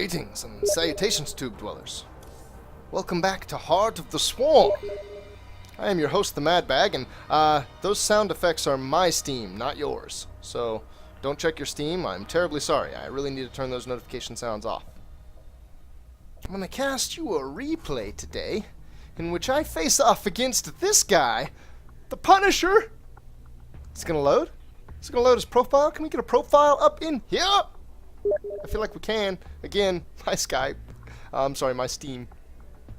Greetings and salutations, tube dwellers. Welcome back to Heart of the Swarm. I am your host, the Mad Bag, and those sound effects are my Steam, not yours. So don't check your Steam. I'm terribly sorry. I really need to turn those notification sounds off. I'm going to cast you a replay today in which I face off against this guy, the Punisher. It's going to load. It's going to load his profile. Can we get a profile up in here? I feel like we can. Again, my Skype. I'm sorry, my Steam.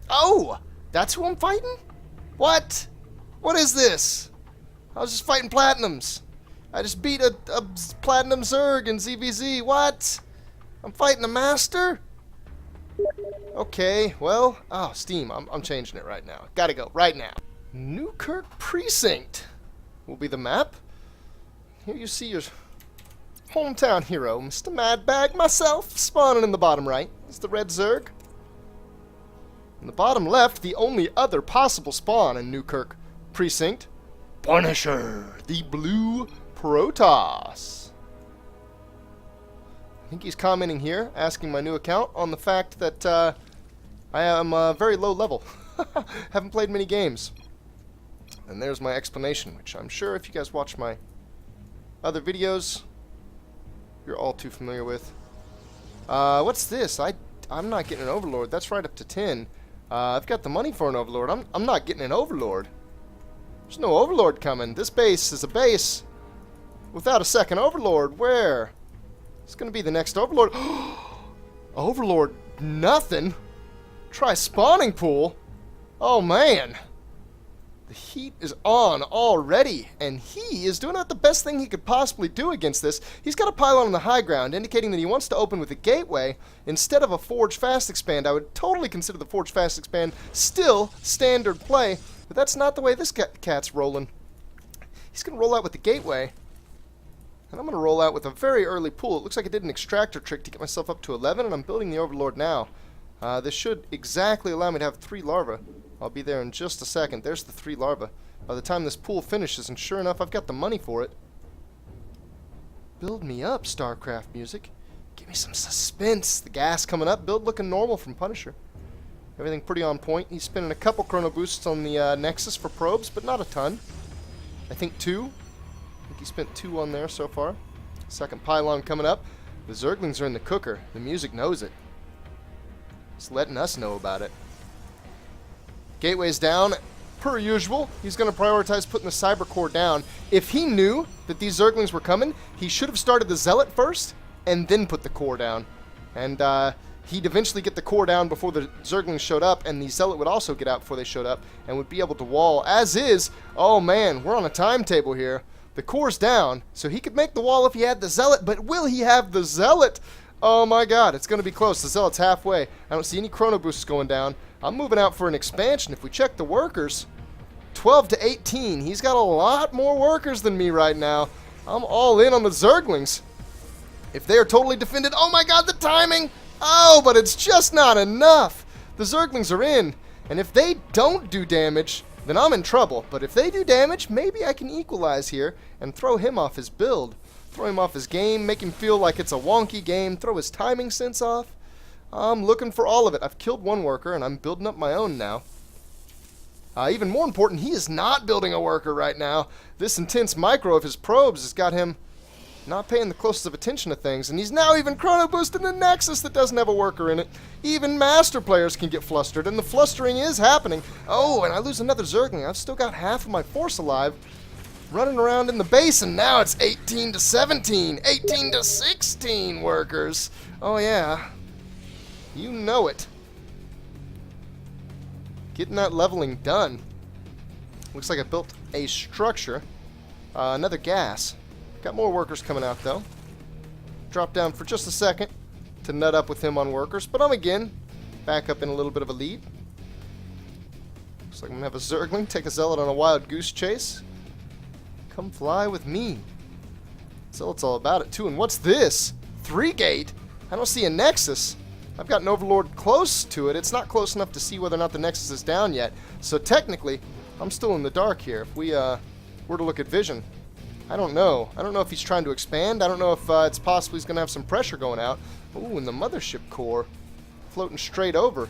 Oh! That's who I'm fighting? What? What is this? I was just fighting Platinums. I just beat a Platinum Zerg in ZVZ. What? I'm fighting a Master? Okay, well... Oh, Steam. I'm changing it right now. Gotta go. Right now. Newkirk Precinct will be the map. Here you see your hometown hero, Mr. Mad Bag, myself, spawning in the bottom right. It's the red Zerg. In the bottom left, the only other possible spawn in Newkirk Precinct, Punisher, the blue Protoss. I think he's commenting here, asking my new account on the fact that I am very low level. Haven't played many games. And there's my explanation, which I'm sure if you guys watch my other videos, you're all too familiar with. What's this? I'm not getting an Overlord. That's right up to 10. I've got the money for an Overlord. I'm not getting an Overlord. There's no Overlord coming. This base is a base without a second Overlord. Where? It's going to be the next Overlord. Overlord nothing. Try spawning pool. Oh, man. The heat is on already, and he is doing about the best thing he could possibly do against this. He's got a pylon on the high ground, indicating that he wants to open with a gateway instead of a Forge Fast Expand. I would totally consider the Forge Fast Expand still standard play, but that's not the way this cat's rolling. He's going to roll out with the gateway, and I'm going to roll out with a very early pull. It looks like I did an extractor trick to get myself up to 11, and I'm building the Overlord now. This should exactly allow me to have 3 larvae. I'll be there in just a second. There's the 3 larvae. By the time this pool finishes, and sure enough, I've got the money for it. Build me up, Starcraft music. Give me some suspense. The gas coming up. Build looking normal from Punisher. Everything pretty on point. He's spinning a couple chrono boosts on the Nexus for probes, but not a ton. I think 2. I think he spent 2 on there so far. Second pylon coming up. The Zerglings are in the cooker. The music knows it. It's letting us know about it. Gateway's down, per usual. He's going to prioritize putting the Cyber Core down. If he knew that these Zerglings were coming, he should have started the Zealot first, and then put the Core down. And he'd eventually get the Core down before the Zerglings showed up, and the Zealot would also get out before they showed up, and would be able to wall. As is, oh man, we're on a timetable here. The Core's down, so he could make the wall if he had the Zealot, but will he have the Zealot? Oh my god, it's going to be close. The Zealot's halfway. I don't see any chrono boosts going down. I'm moving out for an expansion. If we check the workers, 12 to 18. He's got a lot more workers than me right now. I'm all in on the Zerglings. If they are totally defended, oh my god, the timing! Oh, but it's just not enough. The Zerglings are in, and if they don't do damage, then I'm in trouble. But if they do damage, maybe I can equalize here and throw him off his build. Throw him off his game, make him feel like it's a wonky game, throw his timing sense off. I'm looking for all of it. I've killed 1 worker, and I'm building up my own now. Even more important, he is not building a worker right now. This intense micro of his probes has got him not paying the closest of attention to things, and he's now even chrono boosting the Nexus that doesn't have a worker in it. Even Master players can get flustered, and the flustering is happening. Oh, and I lose another Zergling. I've still got half of my force alive. Running around in the base, and now it's 18 to 17, 18 to 16 workers. Oh yeah, you know it. Getting that leveling done. Looks like I built a structure. Another gas. Got more workers coming out though. Drop down for just a second to nut up with him on workers, but I'm again back up in a little bit of a lead. Looks like I'm gonna have a Zergling take a Zealot on a wild goose chase. Come fly with me. Zealot's all about it too. And what's this? 3 gate? I don't see a Nexus. I've got an Overlord close to it. It's not close enough to see whether or not the Nexus is down yet. So technically, I'm still in the dark here. If we were to look at vision, I don't know. I don't know if he's trying to expand. I don't know if it's possible he's going to have some pressure going out. Ooh, and the Mothership Core. floating straight over.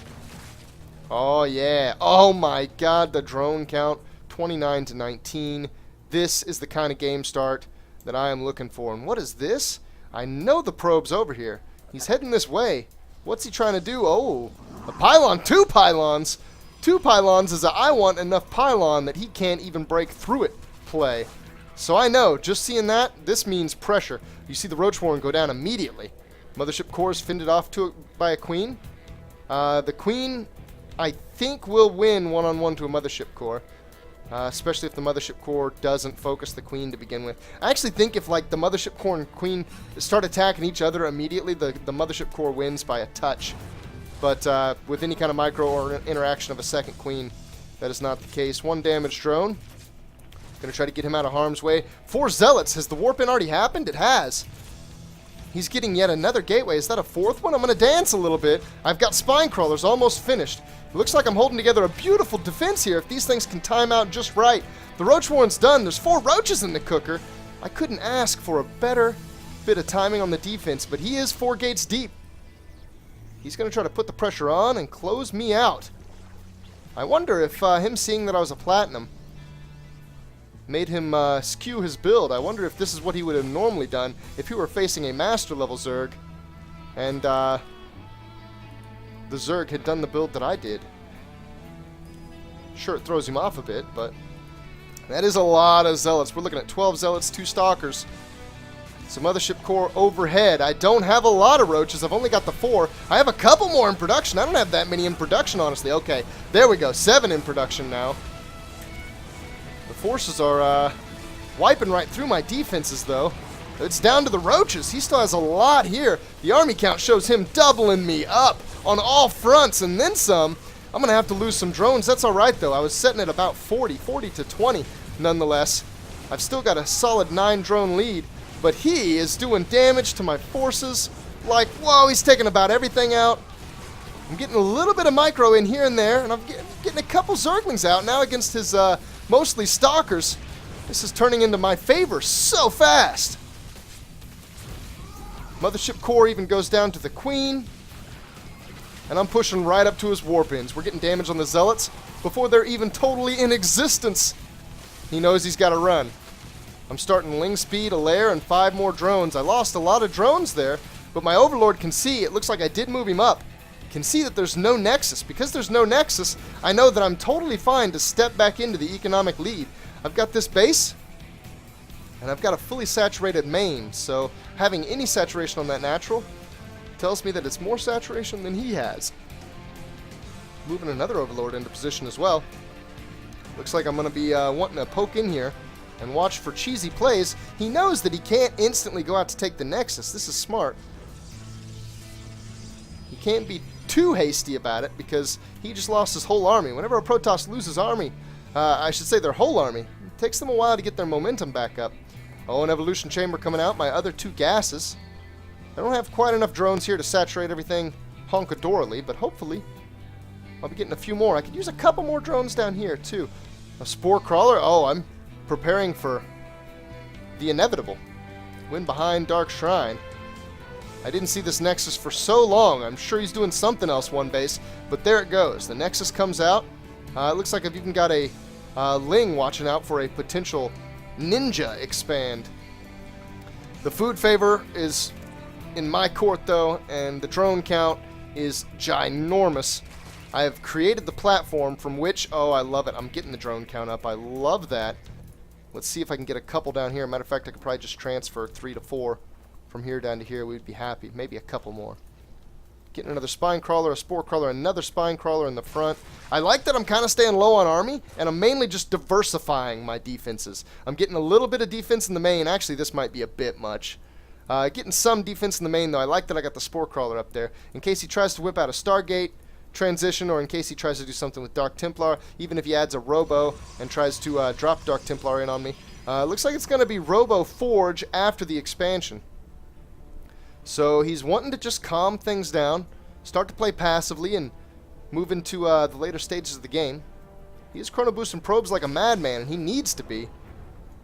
Oh, yeah. Oh, my God. The drone count. 29 to 19. This is the kind of game start that I am looking for. And what is this? I know the probe's over here. He's heading this way. What's he trying to do? Oh, a pylon. 2 pylons. 2 pylons is a I want enough pylon that he can't even break through it play. So I know, just seeing that, this means pressure. You see the Roach Warren go down immediately. Mothership core is fended off by a queen. The queen, I think, will win one-on-one to a mothership core. Especially if the mothership core doesn't focus the queen to begin with. I actually think if like the mothership core and queen start attacking each other immediately, the mothership core wins by a touch. But with any kind of micro or interaction of a second queen, that is not the case. 1 damaged drone. Gonna try to get him out of harm's way. 4 zealots. Has the warp in already happened? It has. He's getting yet another gateway. Is that a 4th one? I'm gonna dance a little bit. I've got spine crawlers almost finished. It looks like I'm holding together a beautiful defense here if these things can time out just right. The Roach Warren's done. There's 4 roaches in the cooker. I couldn't ask for a better bit of timing on the defense, but he is 4 gates deep. He's going to try to put the pressure on and close me out. I wonder if him seeing that I was a platinum made him skew his build. I wonder if this is what he would have normally done if he were facing a master level Zerg and the Zerg had done the build that I did. Sure, it throws him off a bit, but that is a lot of zealots. We're looking at 12 zealots, 2 stalkers. Some mothership core overhead. I don't have a lot of roaches. I've only got the 4. I have a couple more in production. I don't have that many in production, honestly. Okay, there we go. 7 in production now. The forces are wiping right through my defenses, though. It's down to the roaches. He still has a lot here. The army count shows him doubling me up on all fronts, and then some. I'm going to have to lose some drones. That's all right, though. I was setting at about 40 to 20, nonetheless. I've still got a solid 9 drone lead. But he is doing damage to my forces. Like, whoa, he's taking about everything out. I'm getting a little bit of micro in here and there, and I'm getting a couple Zerglings out now against his mostly stalkers. This is turning into my favor so fast. Mothership core even goes down to the queen. And I'm pushing right up to his warpins. We're getting damage on the zealots before they're even totally in existence. He knows he's got to run. I'm starting Ling Speed, a lair, and 5 more drones. I lost a lot of drones there, but my Overlord can see, it looks like I did move him up, can see that there's no nexus. Because there's no nexus, I know that I'm totally fine to step back into the economic lead. I've got this base, and I've got a fully saturated main, so having any saturation on that natural tells me that it's more saturation than he has. Moving another Overlord into position as well. Looks like I'm going to be wanting to poke in here and watch for cheesy plays. He knows that he can't instantly go out to take the Nexus. This is smart. He can't be too hasty about it because he just lost his whole army. Whenever a Protoss loses army, I should say their whole army, it takes them a while to get their momentum back up. Oh, an Evolution Chamber coming out, my other 2 gases. I don't have quite enough drones here to saturate everything honkadorally, but hopefully I'll be getting a few more. I could use a couple more drones down here too. A Spore Crawler, oh, I'm preparing for the inevitable. Win behind Dark Shrine. I didn't see this Nexus for so long. I'm sure he's doing something else one base, but there it goes. The Nexus comes out. It looks like I've even got a Ling watching out for a potential Ninja expand. The food favor is in my court, though, and the drone count is ginormous. I have created the platform from which, oh, I love it. I'm getting the drone count up. I love that. Let's see if I can get a couple down here. Matter of fact, I could probably just transfer 3 to 4 from here down to here. We'd be happy. Maybe a couple more. Getting another Spine Crawler, a Spore Crawler, another Spine Crawler in the front. I like that I'm kind of staying low on army, and I'm mainly just diversifying my defenses. I'm getting a little bit of defense in the main. Actually, this might be a bit much. Getting some defense in the main, though. I like that I got the Spore Crawler up there. In case he tries to whip out a Stargate transition, or in case he tries to do something with Dark Templar, even if he adds a Robo and tries to drop Dark Templar in on me. Looks like it's going to be Robo Forge after the expansion. So he's wanting to just calm things down, start to play passively, and move into the later stages of the game. He is chrono boosting probes like a madman, and he needs to be,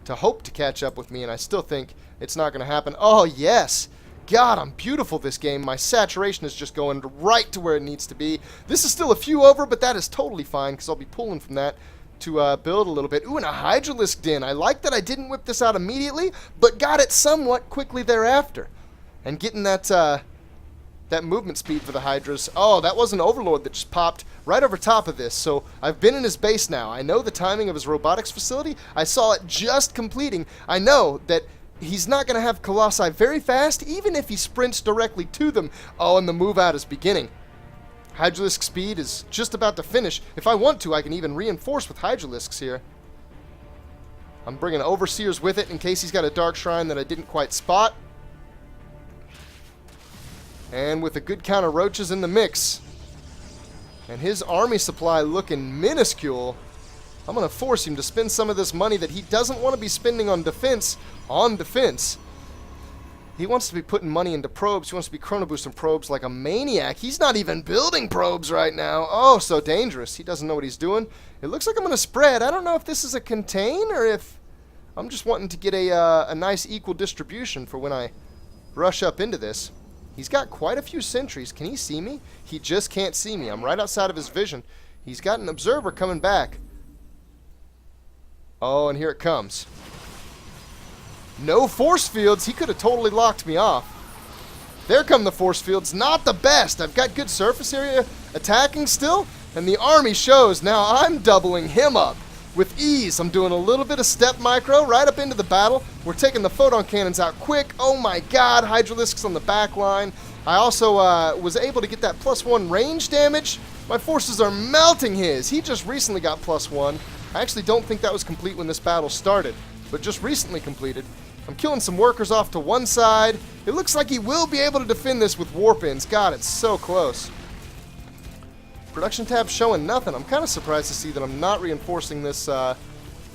to hope to catch up with me, and I still think it's not going to happen. Oh, yes! God, I'm beautiful this game. My saturation is just going right to where it needs to be. This is still a few over, but that is totally fine because I'll be pulling from that to build a little bit. Ooh, and a Hydralisk din. I like that I didn't whip this out immediately, but got it somewhat quickly thereafter. And getting that that movement speed for the Hydras. Oh, that was an Overlord that just popped right over top of this. So I've been in his base now. I know the timing of his robotics facility. I saw it just completing. I know that he's not going to have Colossi very fast, even if he sprints directly to them. Oh, and the move out is beginning. Hydralisk speed is just about to finish. If I want to, I can even reinforce with Hydralisks here. I'm bringing Overseers with it in case he's got a Dark Shrine that I didn't quite spot. And with a good count of roaches in the mix, and his army supply looking minuscule, I'm going to force him to spend some of this money that he doesn't want to be spending on defense. He wants to be putting money into probes. He wants to be chrono boosting probes like a maniac. He's not even building probes right now. Oh, so dangerous. He doesn't know what he's doing. It looks like I'm going to spread. I don't know if this is a contain or if I'm just wanting to get a nice equal distribution for when I rush up into this. He's got quite a few sentries. Can he see me? He just can't see me. I'm right outside of his vision. He's got an observer coming back. Oh, and here it comes. No force fields. He could have totally locked me off. There come the force fields. Not the best. I've got good surface area attacking still, and the army shows. Now I'm doubling him up with ease. I'm doing a little bit of step micro right up into the battle. We're taking the photon cannons out quick. Oh my god, Hydralisks on the back line. I also was able to get that +1 range damage. My forces are melting his. He just recently got +1. I actually don't think that was complete when this battle started, but just recently completed. I'm killing some workers off to one side. It looks like he will be able to defend this with warp-ins. God, it's so close. Production tab showing nothing. I'm kind of surprised to see that I'm not reinforcing this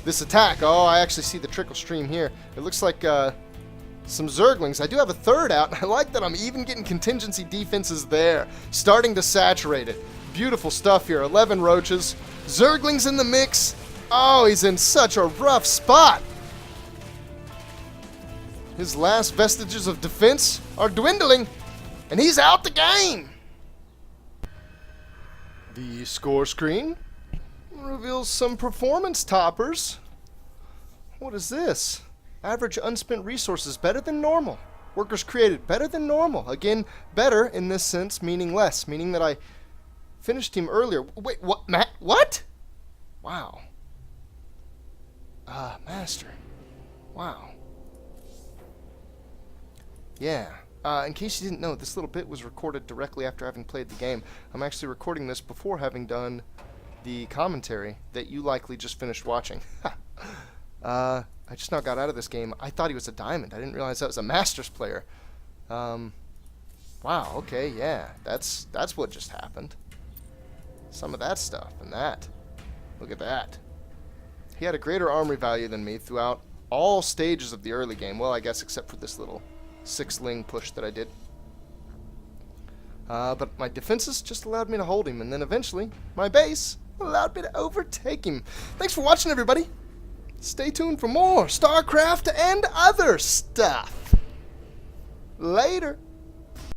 this attack. Oh, I actually see the trickle stream here. It looks like some Zerglings. I do have a third out, and I like that I'm even getting contingency defenses there. Starting to saturate it. Beautiful stuff here. 11 roaches. Zerglings in the mix. Oh, he's in such a rough spot. His last vestiges of defense are dwindling, and he's out the game. The score screen reveals some performance toppers. What is this? Average unspent resources better than normal. Workers created better than normal. Again, better in this sense, meaning less, meaning that I finished him earlier. Wait, what? Matt? What? Wow. Master. Wow. Yeah. In case you didn't know, this little bit was recorded directly after having played the game. I'm actually recording this before having done the commentary that you likely just finished watching. I just now got out of this game. I thought he was a diamond. I didn't realize that was a Masters player. Wow, okay, yeah. That's what just happened. Some of that stuff and that. Look at that. He had a greater armory value than me throughout all stages of the early game. Well, I guess except for this little 6-ling push that I did. But my defenses just allowed me to hold him, and then eventually my base allowed me to overtake him. Thanks for watching, everybody. Stay tuned for more StarCraft and other stuff. Later.